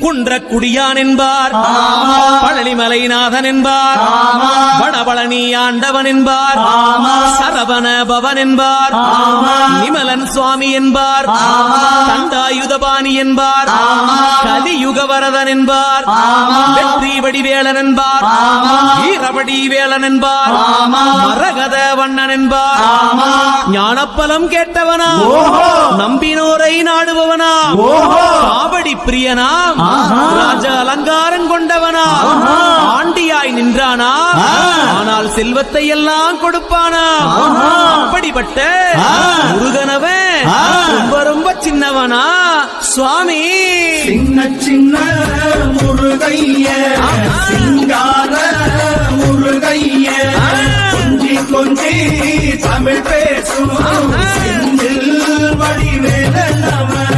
குன்றக்குடியான் என்பார், பழனிமலைநாதன் என்பார், வடபழனி ஆண்டவன் என்பார், சரவண பவன் என்பார், நிமலன் சுவாமி என்பார், தண்டாயுதபாணி என்பார், கலியுகவரதன் என்பார், வெற்றி வடிவேலன் என்பார், வீரபடி வேலன் என்பார், மரகத வண்ணன் என்பார், ஞானப்பலம் கேட்டவனா, நம்பினோரை நாடுபவனா, காவடி பிரியனா, ராஜ அலங்காரம் கொண்டவனா, ஆண்டியாய் நின்றானா, ஆனால் செல்வத்தை எல்லாம் கொடுப்பானா, அப்படிப்பட்ட முருகனவன் ரொம்ப ரொம்ப சின்னவனா சுவாமி. சின்ன சின்ன முருகைய, சிங்கார முருகைய, கொஞ்சி கொஞ்சி தமிழ் பேசும் வடிவேலனவன்.